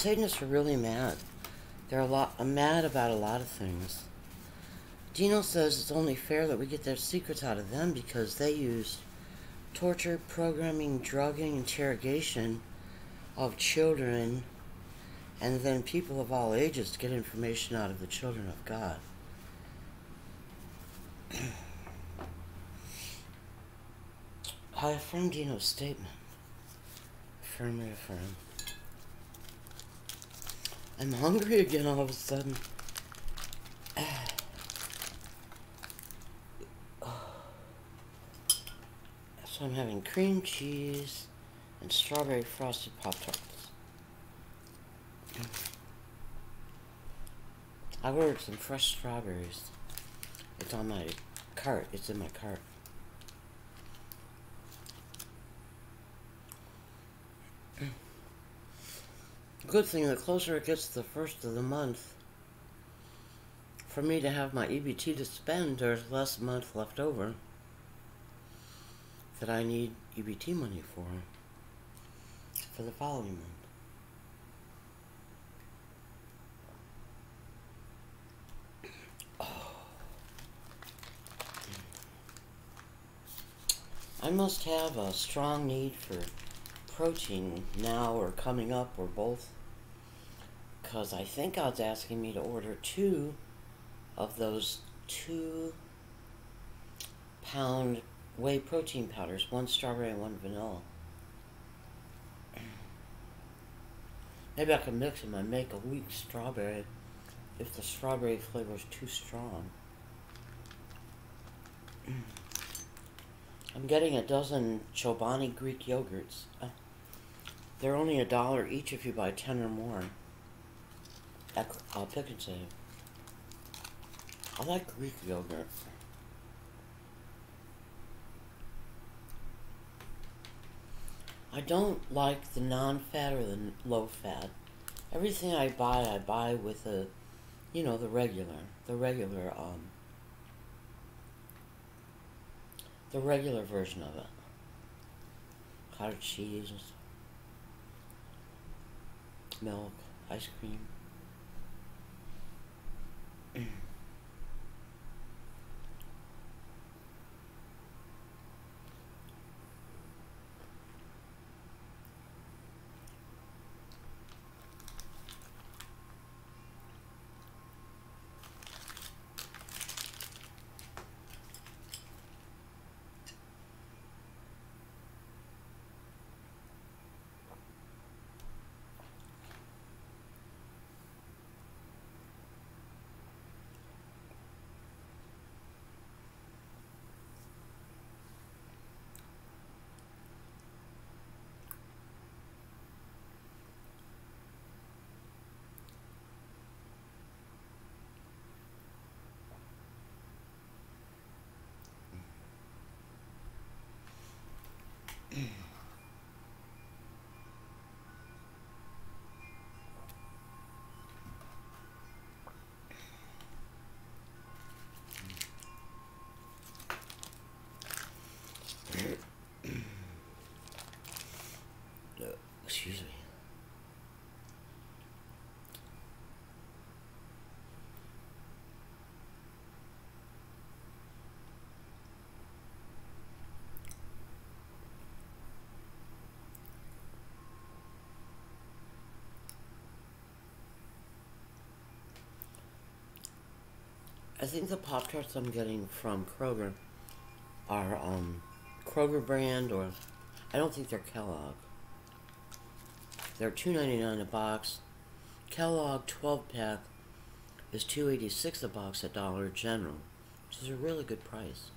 Satanists are really mad. They're mad about a lot of things. Dino says it's only fair that we get their secrets out of them because they used torture, programming, drugging, interrogation of children, and then people of all ages to get information out of the children of God. I affirm Dino's statement. Firmly affirm. I'm hungry again all of a sudden. So I'm having cream cheese and strawberry frosted Pop-Tarts. I ordered some fresh strawberries. It's on my cart. It's in my cart. Good thing, the closer it gets to the first of the month, for me to have my EBT to spend, there's less month left over that I need EBT money for the following month. I must have a strong need for protein now or coming up or both, because I think God's asking me to order 2 of those 2-pound whey protein powders, 1 strawberry and 1 vanilla. Maybe I can mix them and make a weak strawberry if the strawberry flavor is too strong. I'm getting a dozen Chobani Greek yogurts. They're only $1 each if you buy 10 or more. I'll pick and save. I like Greek yogurt. I don't like the non-fat or the low-fat. Everything I buy with the regular version of it. Cottage cheese, milk, ice cream. Excuse me. I think the Pop-Tarts I'm getting from Kroger are Kroger brand, or I don't think they're Kellogg. They're $2.99 a box. Kellogg 12-pack is $2.86 a box at Dollar General, which is a really good price.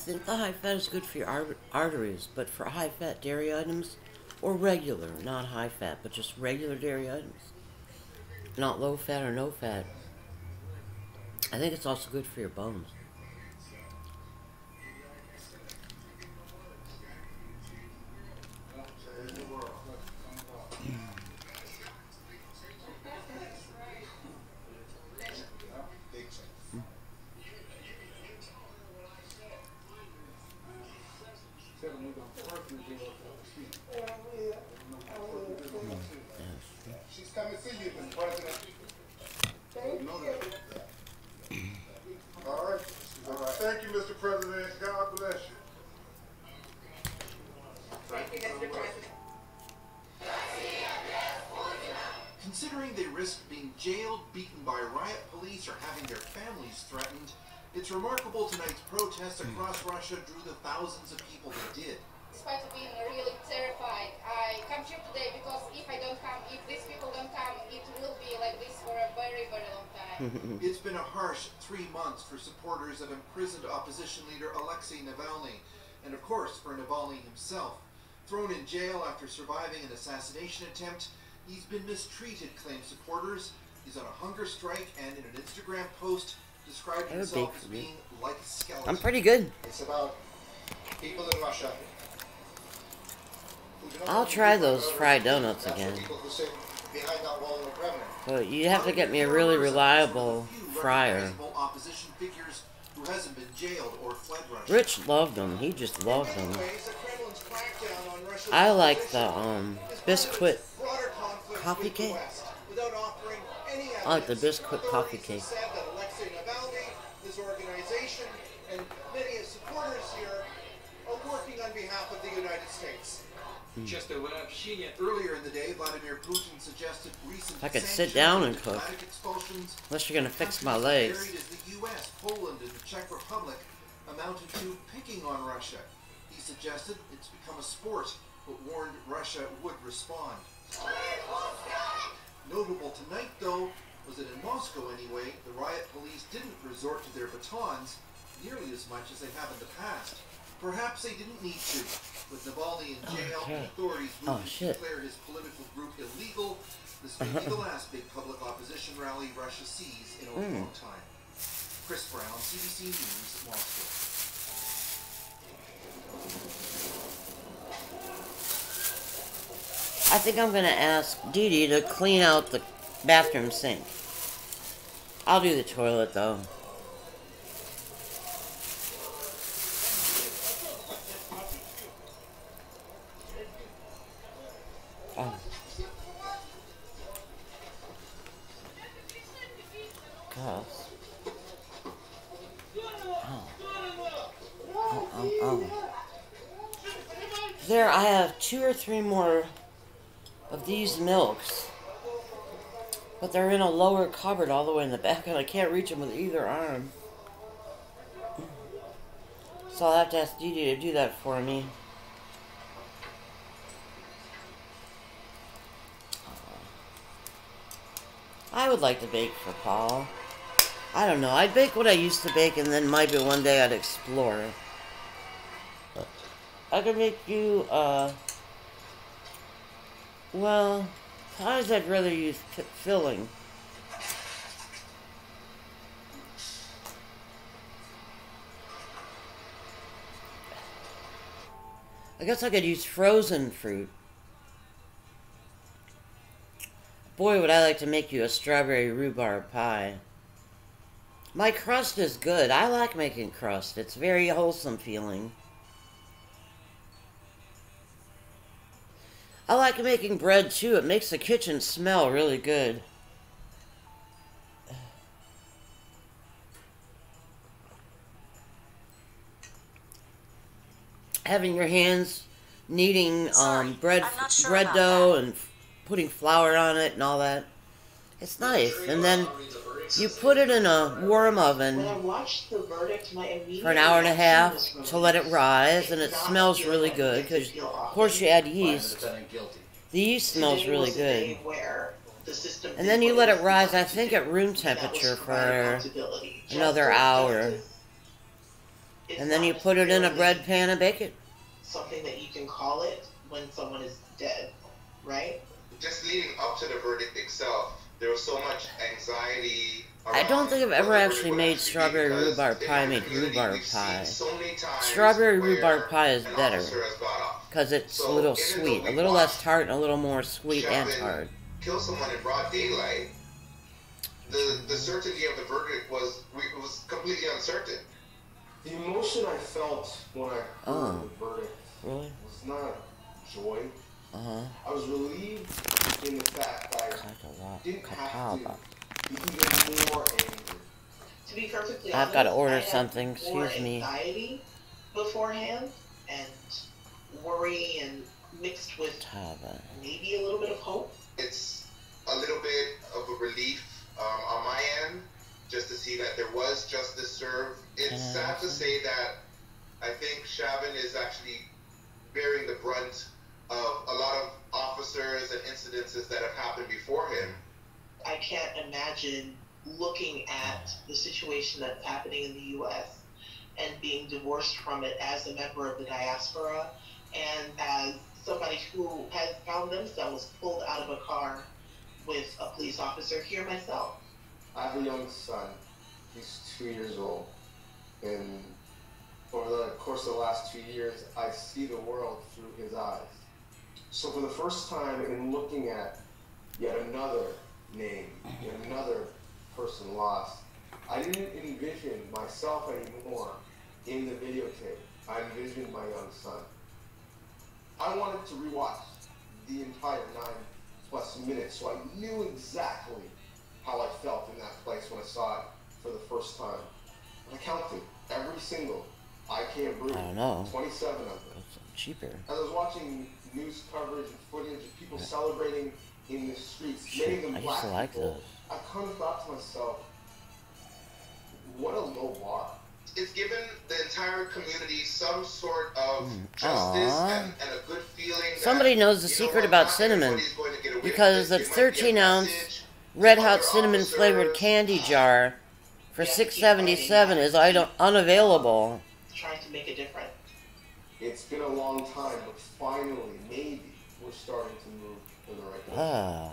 think the high fat is good for your arteries, but for high fat dairy items, or regular, not high fat, but just regular dairy items, not low fat or no fat, I think it's also good for your bones. She's coming to see you, Mr. President. All right. Thank you, Mr. President. God bless you. Thank you, Mr. President. Considering they risked being jailed, beaten by riot police, or having their families threatened, it's remarkable tonight's protests across Russia drew the thousands of people they did. Despite being really terrified, I come here today because if I don't come, if these people don't come, it will be like this for a very, very long time. It's been a harsh 3 months for supporters of imprisoned opposition leader Alexei Navalny, and of course for Navalny himself. Thrown in jail after surviving an assassination attempt, he's been mistreated, claim supporters. He's on a hunger strike and in an Instagram post described himself as being like a skeleton. I'm pretty good. It's about people in Russia. I'll try those fried donuts again. But you have to get me a really reliable fryer. Opposition figures who hasn't been jailed or fled Russia. Rich loved them. He just loved them. I like the Biscuit coffee cake. I like the Biscuit coffee cake. Alexei Navalny, his organization, and many supporters here are working on behalf of the United States. Earlier in the day, Vladimir Putin suggested recent I could sit down and cook. expulsions. Unless you're gonna fix my legs. The U.S., Poland, and the Czech Republic amounted to picking on Russia. He suggested it's become a sport, but warned Russia would respond. Notable tonight, though, was that in Moscow anyway, the riot police didn't resort to their batons nearly as much as they have in the past. Perhaps they didn't need to. With Navalny in jail and authorities moved to declare his political group illegal, this may be the last big public opposition rally Russia sees in a long time. Chris Brown, CBC News, Moscow. I think I'm gonna ask Dee Dee to clean out the bathroom sink. I'll do the toilet though. Oh. Gosh. Oh. There, I have 2 or 3 more of these milks. But they're in a lower cupboard all the way in the back, and I can't reach them with either arm. So I'll have to ask Dee Dee to do that for me. I would like to bake for Paul. I don't know. I'd bake what I used to bake, and then maybe one day I'd explore. I could make you, well, pies I'd rather use filling. I guess I could use frozen fruit. Boy, would I like to make you a strawberry rhubarb pie. My crust is good. I like making crust. It's very wholesome feeling. I like making bread too. It makes the kitchen smell really good. Having your hands kneading bread dough and putting flour on it and all that. It's nice. And then you put it in a warm oven for an hour and a half to let it rise, and it smells really good because, of course, you add yeast. The yeast smells really good. And then you let it rise, I think, at room temperature for another hour. It's And then not you put it in a necessarily bread pan and bake it. something that you can call it when someone is dead, right? Just leading up to the verdict itself, there was so much anxiety. I don't think I've around ever what the actually verdict would made be, strawberry because rhubarb in pie. I our made community, rhubarb we've seen pie. so many times Strawberry where rhubarb pie is an better officer has got off. because it's So, a little even though sweet, we a little less watched tart, and a little more sweet and Chauvin tart. kill someone in broad daylight, the certainty of the verdict was completely uncertain. The emotion I felt when I heard the verdict Really? was not joy. I was relieved in the fact that I didn't have to be even more angry. To be perfectly I've honest, got to order I had something. more Excuse me. anxiety beforehand and worry and mixed with Tava. maybe a little bit of hope. It's a little bit of a relief on my end, just to see that there was justice served. It's sad to say that I think Chauvin is actually bearing the brunt of a lot of officers and incidences that have happened before him. I can't imagine looking at the situation that's happening in the U.S. and being divorced from it as a member of the diaspora and as somebody who has found themselves pulled out of a car with a police officer here myself. I have a young son. He's 2 years old. And over the course of the last 2 years, I see the world through his eyes. So for the first time in looking at yet another name, yet another person lost, I didn't envision myself anymore in the videotape. I envisioned my young son. I wanted to rewatch the entire 9+ minutes so I knew exactly how I felt in that place when I saw it for the first time. I counted every single I Can't Breathe. I don't know. 27 of them. It's cheaper. As I was watching news coverage and footage of people celebrating in the streets, many of them I used black to like people, those. I kind of thought to myself, what a low bar. It's given the entire community some sort of justice and a good feeling. Somebody that, knows the you know secret what, about not cinnamon, everybody's going to get away with because this. the It might be a 13-ounce message Red to Hot other cinnamon flavored officers. candy jar for $6.77 is unavailable. Trying to make a difference. It's been a long time, but finally, maybe, we're starting to move in the right direction. Ah.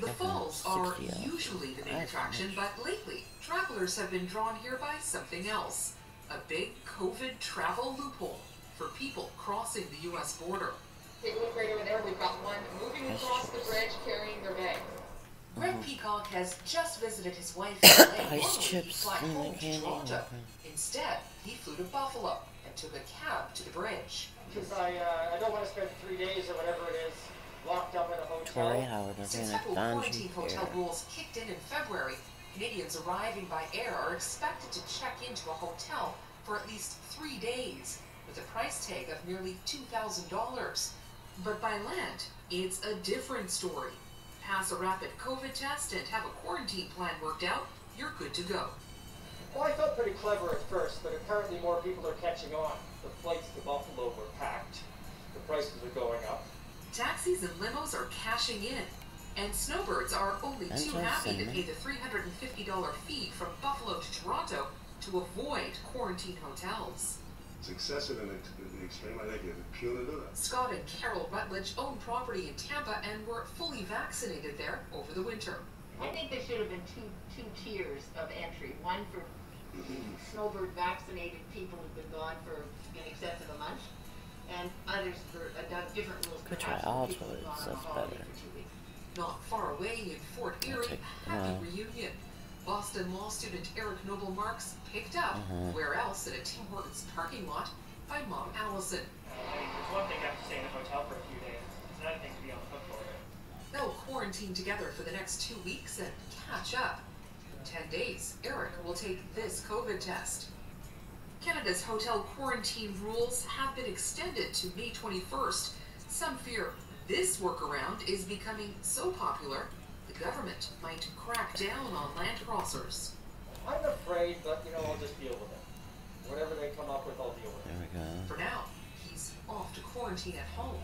The falls are 60 ounces. usually the main That's attraction, but lately, travelers have been drawn here by something else. A big COVID travel loophole for people crossing the U.S. border. Take a look right over there. We've got one moving across the bridge carrying their bags. Red Peacock has just visited his wife in LA. Ice Normally, he'd chips fly in the home to candy. Toronto. Instead, he flew to Buffalo and took a cab to the bridge. Because I don't want to spend 3 days or whatever it is locked up in a hotel. Tori Howard, we're Since gonna federal find quarantine you hotel here. rules kicked in February, Canadians arriving by air are expected to check into a hotel for at least 3 days, with a price tag of nearly $2,000. But by land, it's a different story. Pass a rapid COVID test and have a quarantine plan worked out, you're good to go. Well, I felt pretty clever at first, but apparently more people are catching on. The flights to Buffalo were packed. The prices are going up. Taxis and limos are cashing in, and snowbirds are only too happy to pay the $350 fee from Buffalo to Toronto to avoid quarantine hotels. It's excessive and extreme. I think it's punitive. Scott and Carol Rutledge own property in Tampa and were fully vaccinated there over the winter. I think there should have been two tiers of entry. One for snowbird vaccinated people who've been gone for in excess of a month, and others for different rules. Could try perhaps for all people who've toilets, gone on that's holiday better. for 2 weeks. Not far away in Fort Erie, happy reunion. Boston law student Eric Noble Marks picked up, where else at a Tim Hortons parking lot, by Mom Allison. It's one thing to have to stay in a hotel for a few days. It's another thing to be on the hook for it. They'll quarantine together for the next 2 weeks and catch up. In 10 days, Eric will take this COVID test. Canada's hotel quarantine rules have been extended to May 21st. Some fear this workaround is becoming so popular, the government might crack down on land crossers. I'm afraid, but I'll just deal with it. Whatever they come up with, I'll deal with it. There we go. For now, he's off to quarantine at home.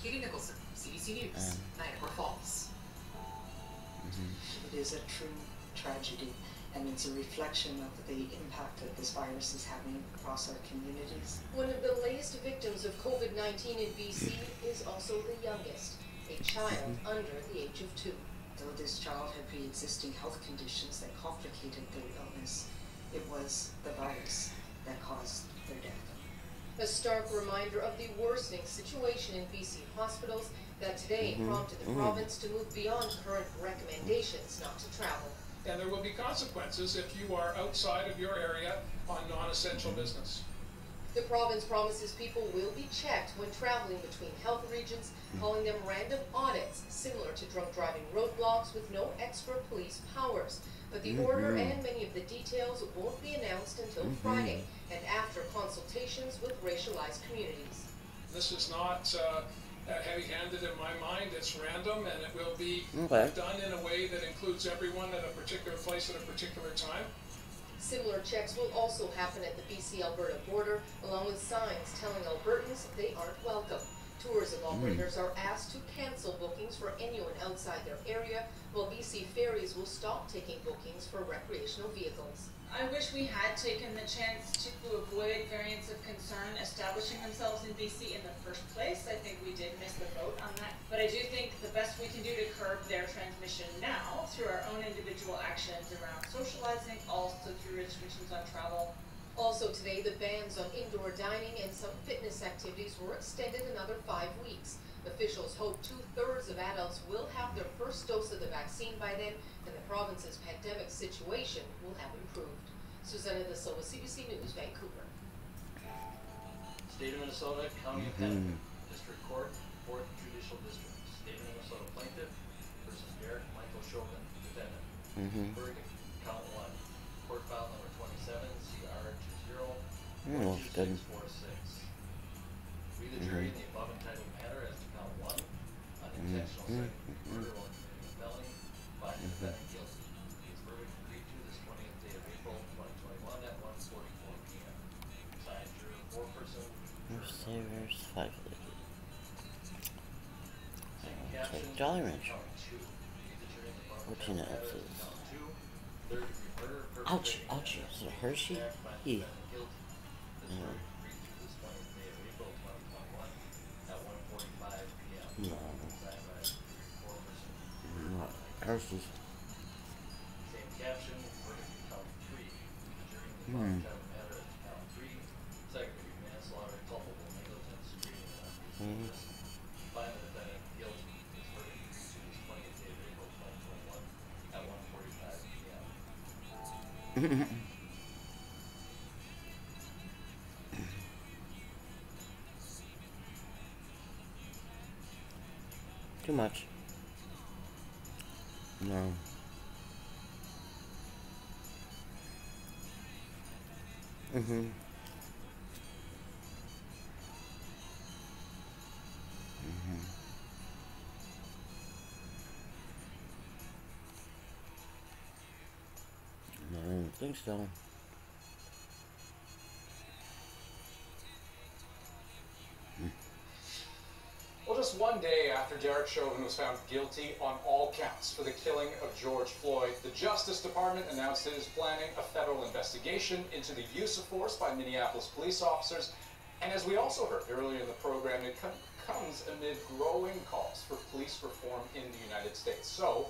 Katie Nicholson, CBC News, Niagara Falls. It is a true tragedy. and it's a reflection of the impact that this virus is having across our communities. One of the latest victims of COVID-19 in BC is also the youngest, a child under the age of 2. Though this child had pre-existing health conditions that complicated their illness, it was the virus that caused their death. A stark reminder of the worsening situation in BC hospitals that today prompted the province to move beyond current recommendations not to travel. And there will be consequences if you are outside of your area on non-essential business. The province promises people will be checked when traveling between health regions, calling them random audits, similar to drunk driving roadblocks with no extra police powers. But the order and many of the details won't be announced until Friday, and after consultations with racialized communities. This is not heavy-handed in my mind. It's random, and it will be done in a way that includes everyone at a particular place at a particular time. Similar checks will also happen at the BC-Alberta border, along with signs telling Albertans they aren't welcome. Tourism operators are asked to cancel bookings for anyone outside their area, while BC Ferries will stop taking bookings for recreational vehicles. I wish we had taken the chance to avoid variants of concern establishing themselves in BC in the first place. I think we did miss the boat on that. But I do think the best we can do to curb their transmission now through our own individual actions around socializing, also through restrictions on travel. Also today, the bans on indoor dining and some fitness activities were extended another 5 weeks. Officials hope 2/3 of adults will have their first dose of the vaccine by then, and the province's pandemic situation will have improved. Susanna De Silva, CBC News, Vancouver. State of Minnesota, County of Hennepin, District Court, 4th Judicial District. State of Minnesota plaintiff versus Derek Michael Chauvin, defendant. Verdict, count 1. Court file number 27, CR 20-42646. We the jury in the above entitled matter as to count 1, unintentional second murder while committing a felony, find the defendant guilty. His verdict agreed to this 20th day of April 2021 at 1:44 p.m. Signed juror 4-person. Savers 5. Caption, Jolly Rancher. count 2. The jury in the above 14 entitled matter as ounces. to count 2. Third-degree murder Ouch, perpetrating ouch. an Is it Hershey? act by the He. defendant guilty. This verdict agreed to this 20th day of April 2021 at 1:45 p.m. No. Signed by 4-person. Not Hershey's. Same caption, verdict count 3. The jury in the above entitled matter as to count 3. Second-degree manslaughter, culpable negligence, creating an unreasonable risk. Find the defendant guilty. This verdict agreed to this 20th day of April 2021 at 1:45 p.m. Too much. No. No, I don't think so. Well, just one day after Derek Chauvin was found guilty on all counts for the killing of George Floyd, the Justice Department announced it is planning a federal investigation into the use of force by Minneapolis police officers. And as we also heard earlier in the program, it comes amid growing calls for police reform in the United States. So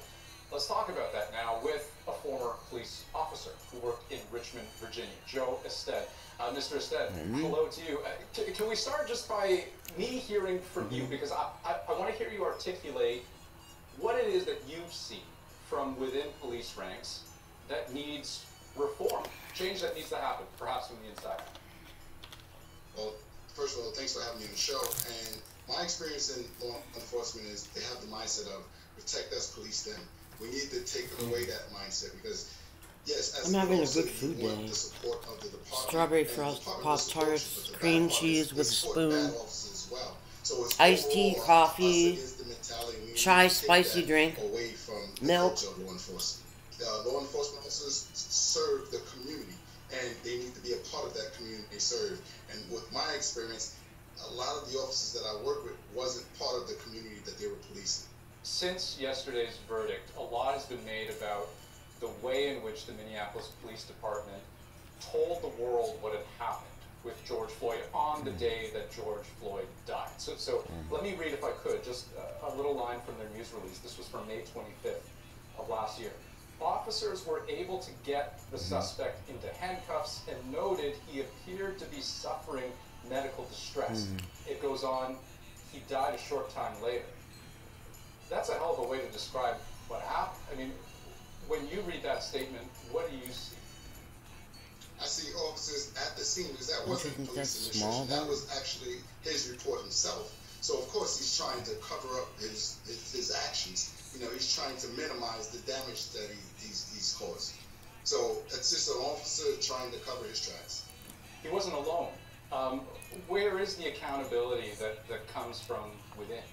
let's talk about that now with a former police officer who worked in Richmond, Virginia, Joe Ested. Mr. Ested, hello to you. Can we start just by me hearing from you, because I want to hear you articulate what it is that you've seen from within police ranks that needs reform, change that needs to happen, perhaps from the inside. Well, first of all, thanks for having me on the show. And my experience in law enforcement is they have the mindset of protect us, police them. We need to take away that mindset because, yes, as I'm having a city, good food you want day. the support of the department, Strawberry and the frost department Pop will support you, Tarts, but the cream bad part cheese is with they a support bad spoon, officers as well. So it's iced tea, overall coffee, us against the mentality. We need chai to take spicy that drink, away from the milk. culture of law enforcement. Law enforcement officers serve the community, and they need to be a part of that community they serve. And with my experience, a lot of the officers that I work with wasn't part of the community that they were policing. Since yesterday's verdict, a lot has been made about the way in which the Minneapolis Police Department told the world what had happened with George Floyd on the day that George Floyd died. So let me read, if I could, just a little line from their news release. This was from May 25th of last year. Officers were able to get the suspect into handcuffs and noted he appeared to be suffering medical distress. It goes on, he died a short time later. That's a hell of a way to describe what happened. I mean, when you read that statement, what do you see? I see officers at the scene, because that wasn't police initiation. That was actually his report himself. So of course he's trying to cover up his actions. You know, he's trying to minimize the damage that he's caused. So it's just an officer trying to cover his tracks. He wasn't alone. Where is the accountability that comes from within?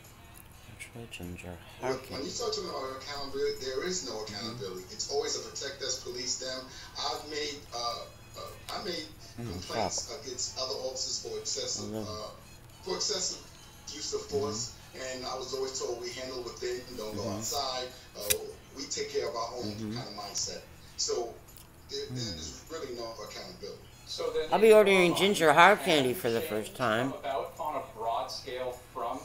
When you talk about accountability, there is no accountability. It's always a protect us, police them. I made complaints against other officers for excessive use of force, and I was always told we handle within, don't go outside. We take care of our own kind of mindset. So there's really no accountability. So then I'll be ordering ginger hard candy for the first time. About on a broad scale from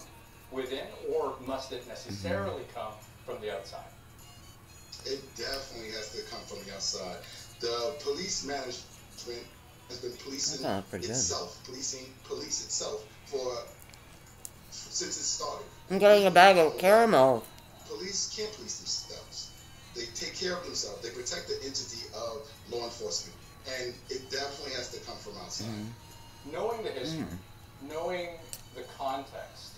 within, or must it necessarily come from the outside? It definitely has to come from the outside. The police management has been policing itself, police itself since it started. I'm getting a bag of caramel. Police can't police themselves. They take care of themselves. They protect the entity of law enforcement, and it definitely has to come from outside. Knowing the history, knowing the context,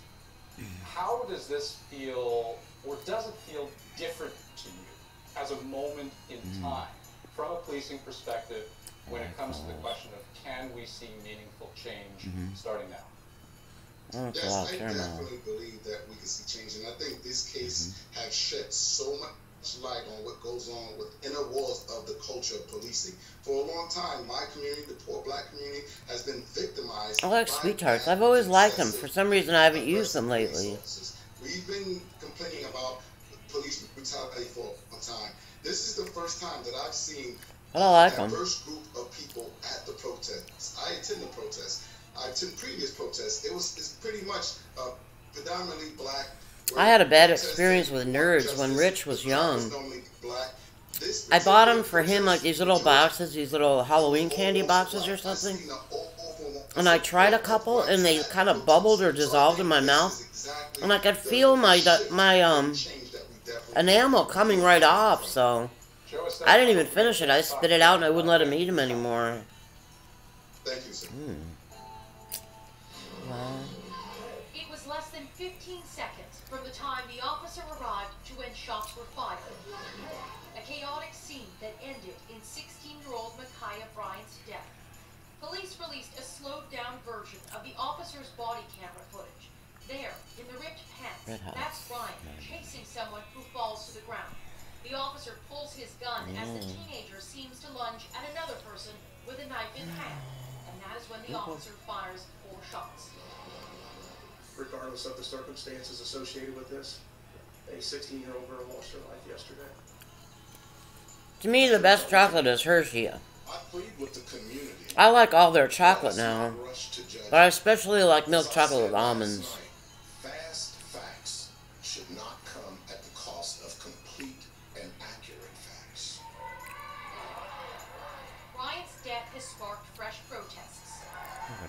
how does this feel, or does it feel different to you as a moment in time, from a policing perspective, when it comes to the question of can we see meaningful change starting now? Yes, I definitely believe that we can see change, and I think this case has shed so much light on what goes on with inner walls of the culture of policing. For a long time, my community, the poor black community, has been victimized. I like sweet tarts. I've always liked them. For some reason, I haven't used them lately. We've been complaining about police brutality for a long time. This is the first time that I've seen a diverse group of people at the protests. I attended the protests. I attended previous protests. It's pretty much predominantly black. I had a bad experience with Nerds when Rich was young. I bought them for him, like these little boxes, these little Halloween candy boxes or something. And I tried a couple, and they kind of bubbled or dissolved in my mouth. And I could feel my enamel coming right off, so I didn't even finish it. I spit it out, and I wouldn't let him eat them anymore. Thank you, sir. Wow. It was less than 15 seconds from the time the officer arrived to when shots were fired. A chaotic scene that ended in 16-year-old Micaiah Bryant's death. Police released a slowed-down version of the officer's body camera footage. There, in the ripped pants, that's Bryant chasing someone who falls to the ground. The officer pulls his gun as the teenager seems to lunge at another person with a knife in hand. And that is when the officer fires 4 shots. Regardless of the circumstances associated with this, a 16-year-old girl lost her life yesterday. To me, the best chocolate is Hershey. I plead with the community. I like all their chocolate now, but I especially like milk chocolate with almonds. Fast facts should not come at the cost of complete and accurate facts. Bryant's death has sparked fresh protests.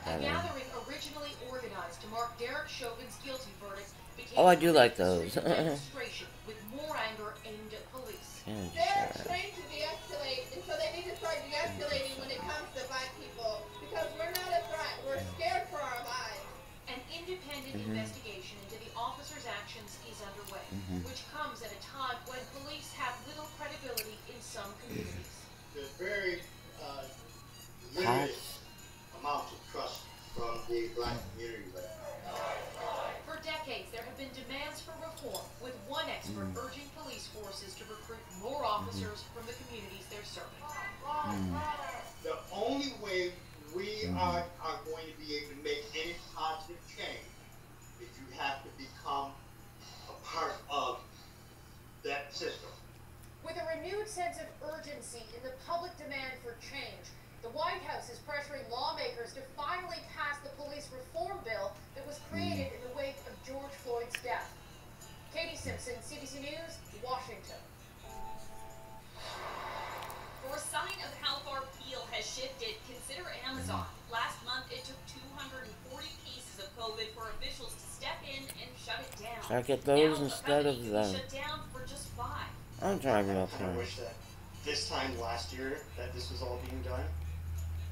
A gathering originally organized to mark Derek Chauvin's guilty verdict became I do like those. a demonstration with more anger aimed at police. They're trained to de-escalate, and so they need to start de-escalating when it comes to black people, because we're not a threat. We're scared for our lives. An independent investigation into the officer's actions is underway, which comes at a time when police have little credibility in some communities. There's very limited amount of trust from the black community right now. For decades, there have been demands for reform, with one expert urging police forces to recruit more officers from the communities they're serving. The only way we are going to be able to make any positive change is you have to become a part of that system. With a renewed sense of I get those instead of the. Shut down for just 5. I'm driving up I here. wish that this time last year that this was all being done.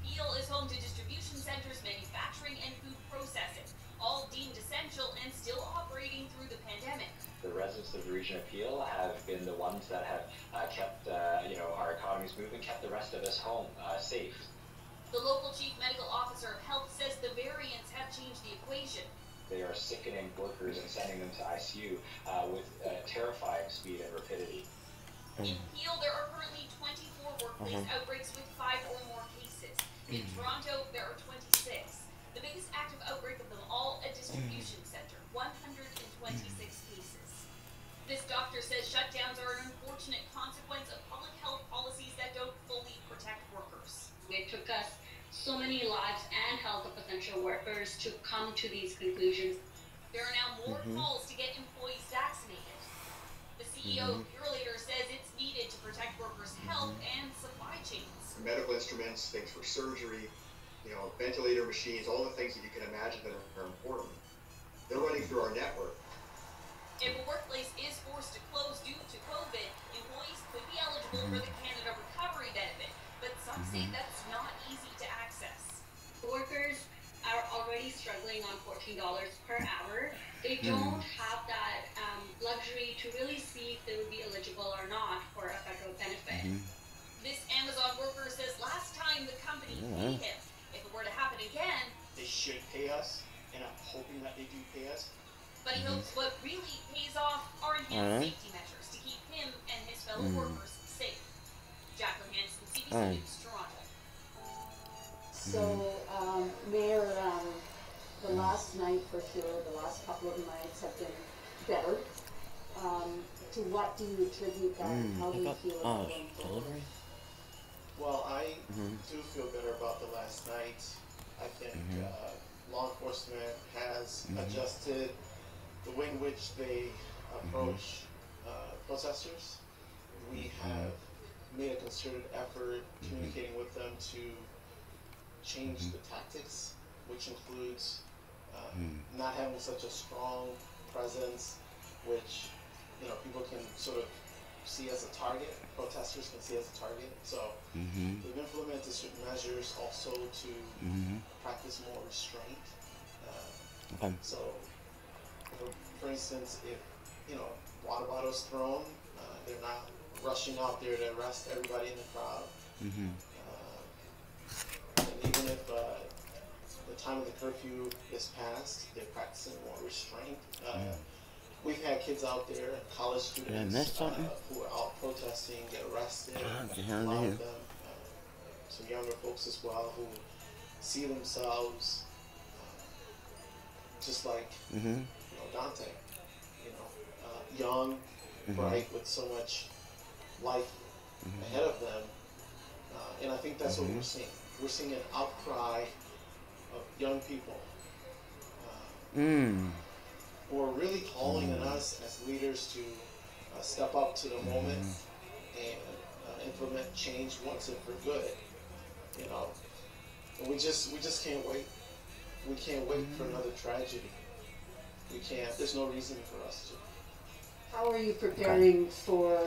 Peel is home to distribution centers, manufacturing, and food processing, all deemed essential and still operating through the pandemic. The residents of the region of Peel have been the ones that have kept, our economies moving, kept the rest of us home safe. The local chief medical officer of health says the variants have changed the equation. They are sickening workers and sending them to ICU with terrifying speed and rapidity. In Peel, there are currently 24 workplace outbreaks with 5 or more cases. In Toronto, there are 26. The biggest active outbreak of them all, a distribution center, 126 cases. This doctor says shutdowns are an unfortunate consequence of public health policies that don't fully protect workers. It took us so many lives and health of essential workers to come to these conclusions. There are now more calls to get employees vaccinated. The CEO of Purolator says it's needed to protect workers' health and supply chains. Medical instruments, things for surgery, ventilator machines, all the things that you can imagine that are important. They're running through our network. If a workplace is forced to close due to COVID, employees could be eligible for the Canada Recovery Benefit, but some say that's not easy to access. Workers are already struggling on $14 per hour. They don't have that luxury to really see if they would be eligible or not for a federal benefit. This Amazon worker says last time the company paid him. If it were to happen again, They should pay us, and I'm hoping that they do pay us. but he hopes what really pays off are enhanced safety measures to keep him and his fellow workers safe. Jacqueline Hanson, CBC News, Toronto. So, Mayor, the last night for sure, the last couple of nights have been better. To what do you attribute that? How do you feel about going forward? Well, I do feel better about the last night. I think law enforcement has adjusted the way in which they approach protesters. We have made a concerted effort communicating with them to change the tactics, which includes not having such a strong presence, which people can sort of see as a target. Protesters can see as a target. So we've implemented certain measures also to practice more restraint. So, for instance, if water bottles thrown, they're not rushing out there to arrest everybody in the crowd. And even if the time of the curfew is passed, they're practicing more restraint. We've had kids out there, college students who are out protesting, get arrested. A lot of them, some younger folks as well, who see themselves just like Dante, young, bright, with so much life ahead of them. And I think that's what we're seeing. We're seeing an outcry of young people who are really calling on us as leaders to step up to the moment and implement change once and for good. And we just can't wait. We can't wait for another tragedy. We can't. There's no reason for us to. How are you preparing for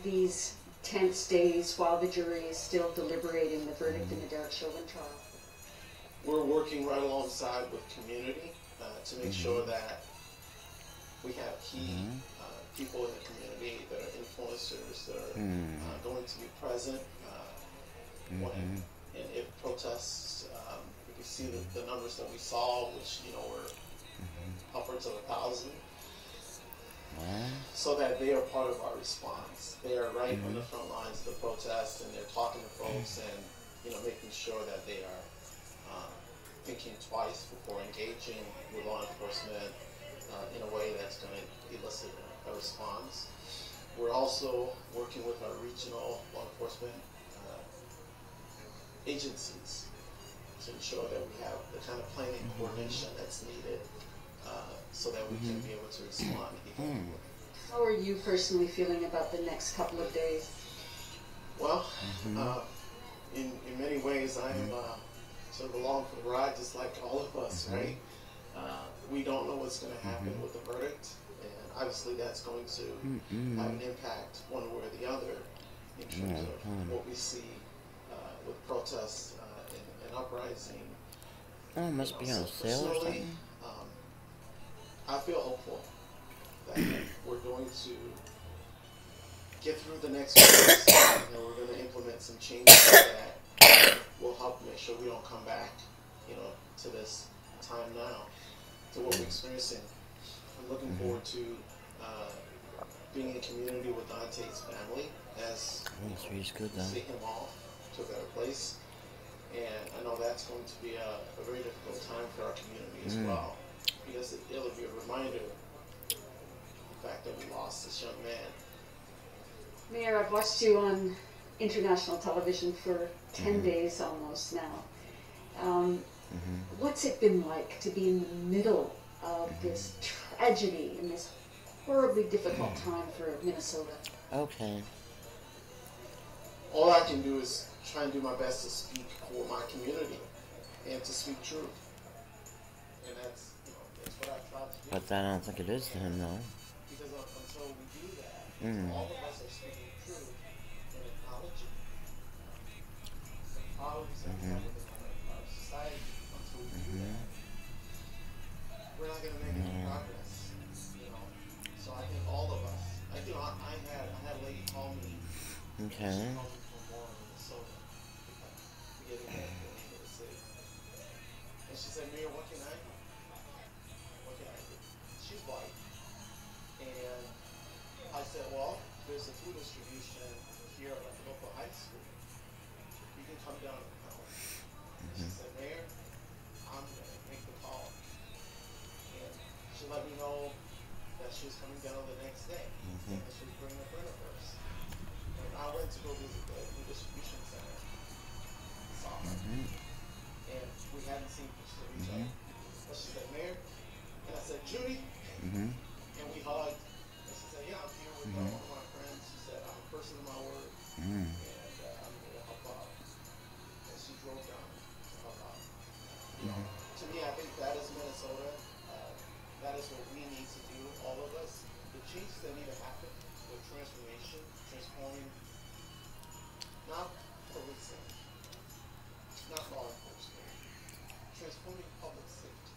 these tense days while the jury is still deliberating the verdict in the Derek Chauvin trial? We're working right alongside with community to make sure that we have key people in the community that are influencers that are going to be present when and if protests. If you see the numbers that we saw, which were upwards of 1,000. So that they are part of our response. They are right on the front lines of the protest, and they're talking to folks and making sure that they are thinking twice before engaging with law enforcement in a way that's going to elicit a response. We're also working with our regional law enforcement agencies to ensure that we have the kind of planning coordination that's needed so that we can be able to respond effectively. How are you personally feeling about the next couple of days? Well, in many ways, I'm sort of along for the ride, just like all of us, right? We don't know what's what's going to happen with the verdict, and obviously that's going to have an impact one way or the other in terms of what we see with protests and uprising. Oh, it must be on sale or something. I feel hopeful that we're going to get through the next weeks, and we're going to implement some changes that will help make sure we don't come back, to this time now, to what we're experiencing. I'm looking forward to being in community with Dante's family as we see him off to a better place. And I know that's going to be a very difficult time for our community as well, because it'll be a reminder of the fact that we lost this young man. Mayor, I've watched you on international television for 10 days almost now. What's it been like to be in the middle of this tragedy and this horribly difficult time for Minnesota? Okay. All I can do is try and do my best to speak for my community and to speak truth. And that's what I try to do. But I don't think it is to him, though. Because until we do that, all of us are speaking truth and acknowledging the problems that we have within our society. Until we do that, we're not going to make any progress. So I think all of us. I had a lady call me. Okay. And she said, Mayor, what can I do? What can I do? She's white. And I said, well, there's a food distribution here at the local high school. You can come down and help. And she said, Mayor, I'm going to make the call. And she let me know that she was coming down the next day. And she was bringing a friend of hers. And I went to go visit the food distribution center. Saw her. And we hadn't seen each other. But she said, Mayor, and I said, Judy, and we hugged. And she said, yeah, I'm here with one of my friends. She said, I'm a person of my word, and I'm going to help out. And she drove down to help out. To me, I think that is Minnesota. That is what we need to do, all of us. The changes that need to happen with transformation, transforming, not policing, not law enforcement, transforming public safety.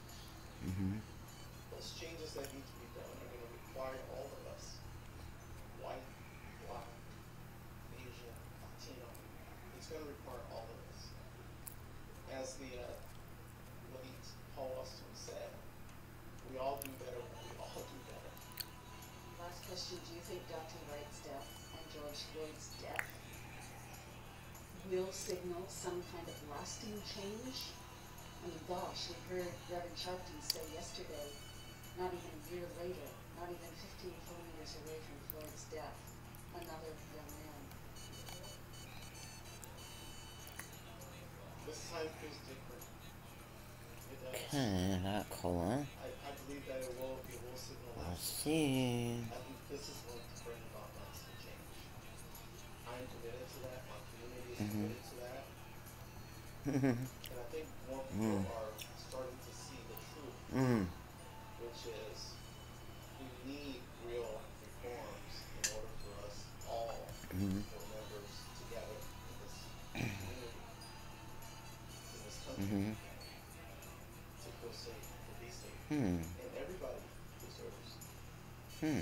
Those changes that need to be done are going to require all of us, white, black, Asian, Latino. It's going to require all of us. As the late Paul Weston said, we all do better when we all do better. Last question, do you think Dr. Wright's death and George Floyd's death will signal some kind of lasting change? I mean, gosh, we heard Reverend Sharpton say yesterday, not even a year later, not even 15 full years away from Floyd's death, another young man. This time feels different. It does. Okay, that color. I believe that it will signal I lasting. see. I think this is going to bring about lasting change. I am committed to that. My community is committed to that. And I think more people are starting to see the truth, which is we need real reforms in order for us all to feel members together in this community, in this country, to feel safe, to be safe. And everybody deserves that.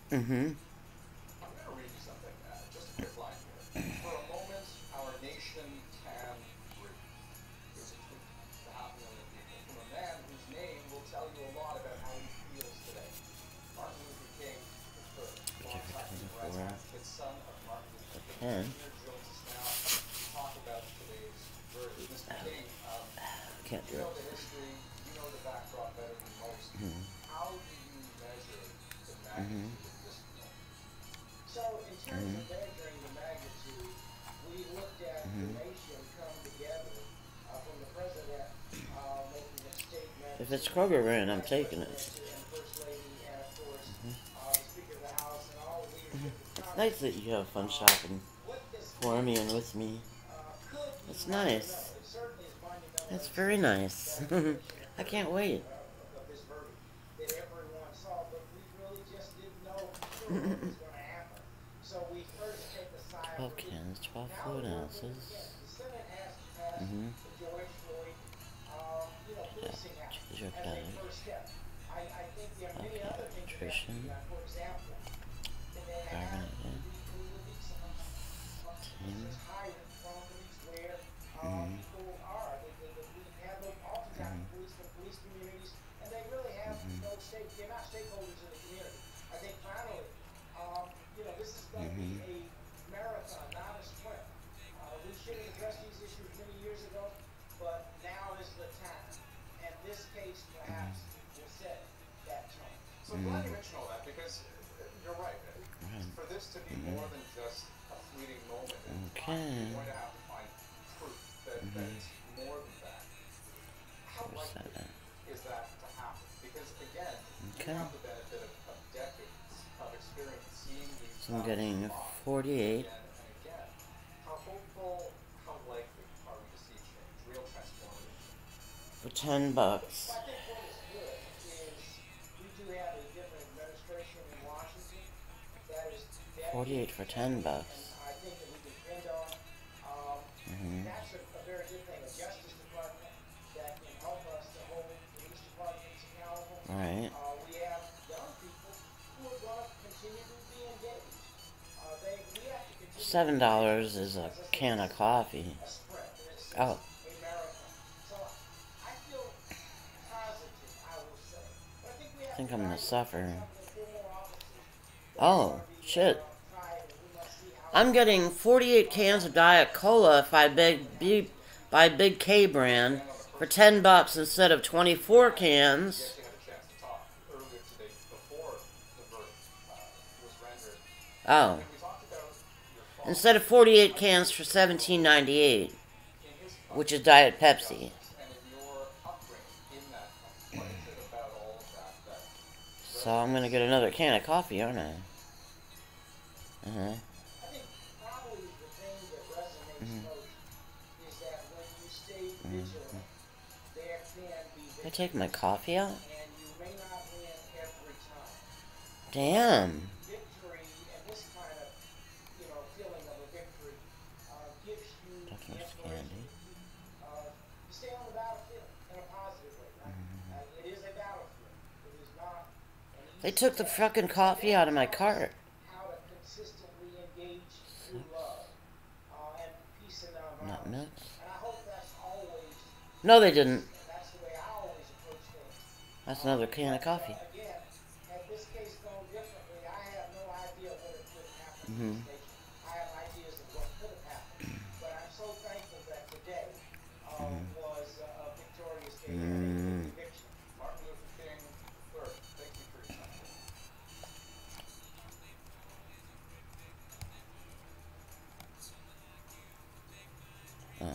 I'm going to read you something, just a quick line here. For a moment, our nation can breathe. Here's a tweet to 500,000 people from a man whose name will tell you a lot about how he feels today. Martin Luther King III, longtime civil rights advocate, son of Martin Luther King Jr., joins us now. can't do You it. know the history, you know the backdrop better than most. How do you measure the magnitude of this moment? So in terms of measuring the magnitude, we looked at the nation come together from the president making a statement. If it's Kroger Run, I'm taking it. And First Lady and of course the Speaker of the House and all the leadership. It's nice that you have fun shopping for me and with me. It's nice. It's very nice. I can't wait. That everyone saw, but we really just didn't know what was going to happen. So we first take the side. 12 cans, 12 fluid ounces. The Senate has passed the George Floyd, policing act as a first step. I think there are many other things that have to be done. For example, higher quantities where people are. We have oftentimes police communities, and they really have no stake. They're not stakeholders in the community. I think finally, this is going to be a marathon, not a sprint. We should have addressed these issues many years ago, but now is the time. And this case perhaps will set that tone. So I'm glad you mentioned all that because you're right. For this to be more than just a fleeting moment in time, you're going to have to find proof that it's more than that. How likely is that to happen? Because again, you have the benefit of decades of experience seeing these. So I'm getting 48. And again, how hopeful, how likely are we to see change, real transformation? For $10. I think what is good is we do have a different administration in Washington that is 48 for $10. and I think that we depend on. That's a very good thing. A Justice Department that can help us to hold police departments accountable. Right. We have young people who are going to continue to be engaged. We have to continue. $7 is a can of coffee. A sprint. Oh. A marathon. So I feel positive, I will say. But I think we have I think to I'm gonna try suffer. some of the former officers Oh, shit. I'm getting 48 cans of Diet Cola if I buy Big K brand for $10 instead of 24 cans. Oh. Instead of 48 cans for $17.98, which is Diet Pepsi. So I'm gonna get another can of coffee, aren't I? I think probably the thing that resonates most is that when you stay vigilant, there can be I take my coffee out? and you may not win every time. Damn. Victory and this kind of, feeling of a victory gives you the inspiration to stay on the battlefield in a positive way. It is a battlefield. It is not an easy They took the fucking coffee out of my cart. how to consistently engage through love and peace and Not nonviolence. nuts. And I hope that's always, No, they didn't. that's the way I always approach things. That's another can of coffee. Again, had this case gone differently, I have no idea what it could have happened in this nation. I have ideas of what could have happened. But I'm so thankful that today was a victorious day and a conviction. Martin Luther King III, thank you for your time. Oh.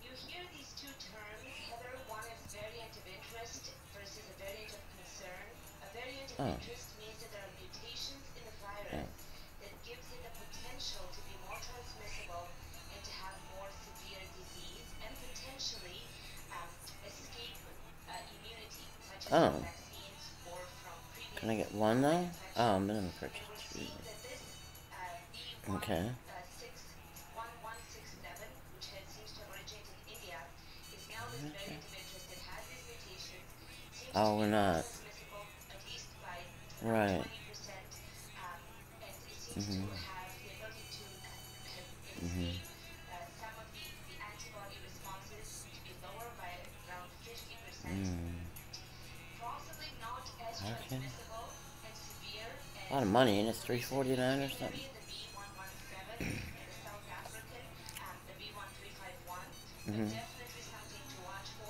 You hear these two terms, Heather. One is variant of interest versus a variant of concern. A variant of interest means that there are mutations in the virus that gives it the potential to be more transmissible and to have more severe disease and potentially escape immunity, such as vaccines or from previous. Can I get one though? Oh, minimum purchase. Okay. 1167, which seems to have originated in India, is now this variant of interest that has these mutations. Seems Oh, we're not. transmissible at least by Right. 20%, and it seems to have the ability to escape some of the antibody responses to be lower by around 50%. Possibly not as transmissible and severe A lot of money, and it's $3.49 or something. the B117 and the South African, the B1351, but definitely something to watch for.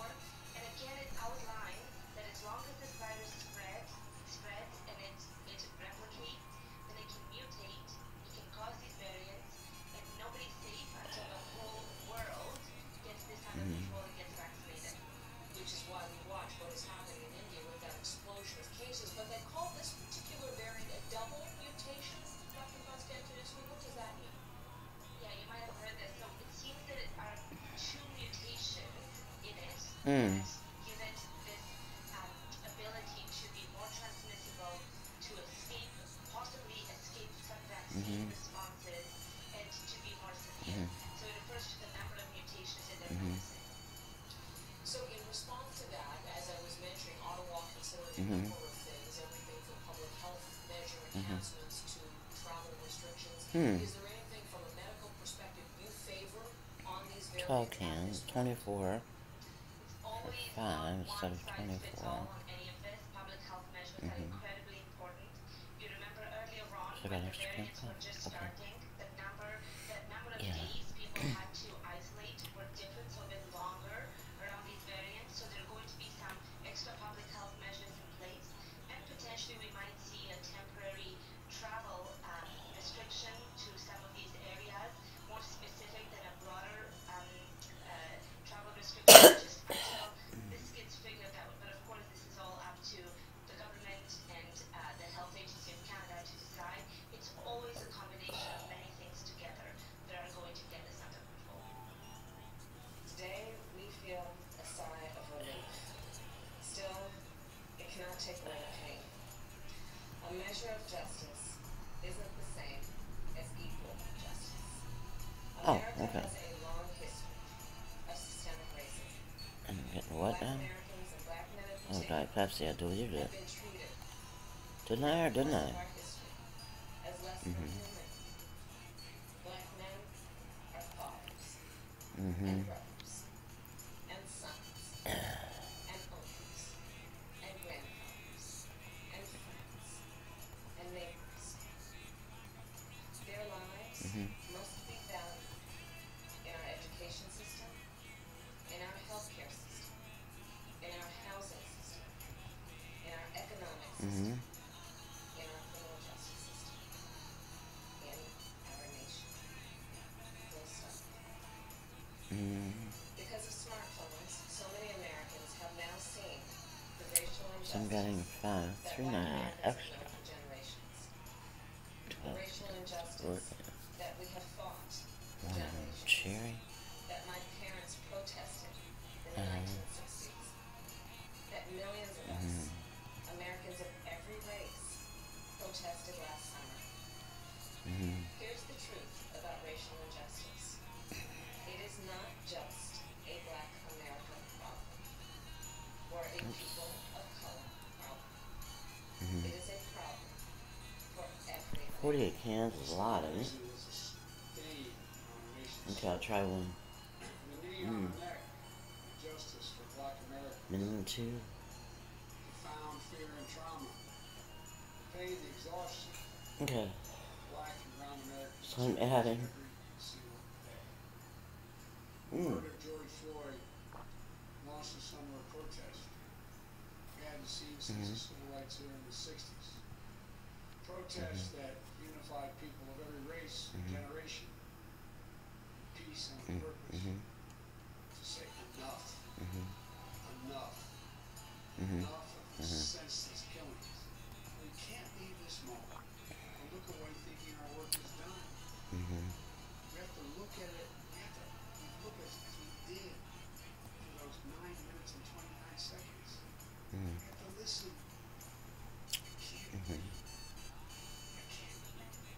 give it this ability to be more transmissible, to escape, possibly escape some vaccine responses, and to be more severe. So it refers to the number of mutations in their medicine. So in response to that, as I was mentioning, Ottawa considered a number of things, everything from public health measure enhancements to travel restrictions. Is there anything from a medical perspective you favor on these variants? 12 cans, 24. 5 instead of 24. On any of this, public health measures are incredibly important. You remember earlier on So when got the extra variants were just starting, the number of days people had to isolate were different, so a bit longer around these variants. So there are going to be some extra public health measures in place, and potentially we might see a temporary travel restriction to some of these areas, more specific than a broader travel restriction just until this gets figured out. But of course, this is all up to the government and the Health Agency of Canada to decide. It's always a combination of many things together that are going to get us under control. Today, we feel a sigh of relief. Still, it cannot take away the pain. A measure of justice isn't the same as equal justice. America has a long history of systemic racism. I'm getting what now? Americans and black men in Oh, particular Diet Pepsi, I deleted it. have been treated Didn't I or didn't I? our history as less than human. Black men are fathers and brothers and sons and uncles and grandfathers and friends and neighbors. Their lives must be valued in our education system, in our healthcare system, in our housing system, in our economic system, in our criminal justice system, in our nation. Full stop. Because of smartphones, so many Americans have now seen the racial So I'm injustice getting 5, that 3 white now Americans have extra. known for generations. The 12. racial injustice that we have fought for generations. Cherry. That my parents protested in the 1960s. That millions of us, Americans of every race, protested last summer. Here's the truth about racial injustice. It is not just a black American problem or a people of color problem. It is a problem for everyone. 48 cans is a lot, isn't it? Okay, I'll try one. Justice for black Americans. Minimum 2. Profound fear and trauma. Pain, exhaustion. Okay. Black and brown Americans. So I'm adding. Murder of George Floyd launched a summer of protest. We hadn't seen since the civil rights era in the 60s. Protests that unified people of every race and generation. Peace and purpose. To say enough. Enough. Enough of the senseless killings. We can't leave this moment and look away thinking our work is done. We have to look at it, we have to look as we did for those 9 minutes and 29 seconds. We have to listen. I can't breathe. I can't breathe.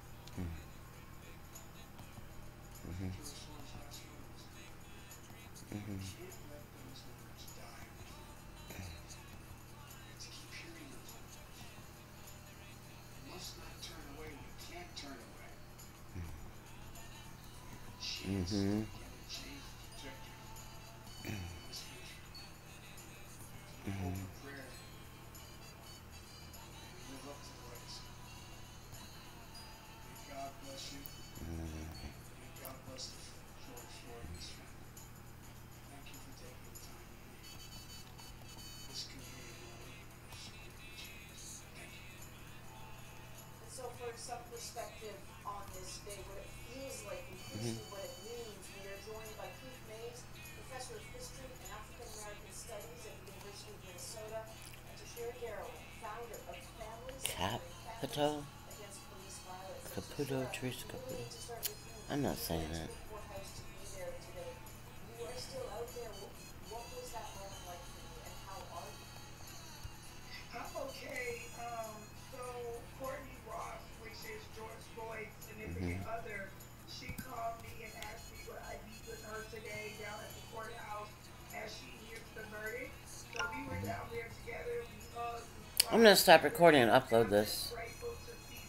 George Floyd's last words. We can't let those words die. We have to keep hearing those words. We must not turn away. We can't turn away. Chance to get a change trajectory in this country. We hope and prayer. We live up to the legacy. May God bless you. May God bless George Floyd and his family. Thank you for taking the time to be here. This community will change. Thank you. And so for some perspective on this day, what it feels like, increasingly what it means, we are joined by Keith Mays, Professor of History and African American Studies at the University of Minnesota, and Tashira Garroway, founder of Families Caputo? Against Police Violence. Caputo, Teresa Caputo. I'm not saying that. Courthouse to be there today. You are still out there. What was that moment I'm gonna stop recording and upload this.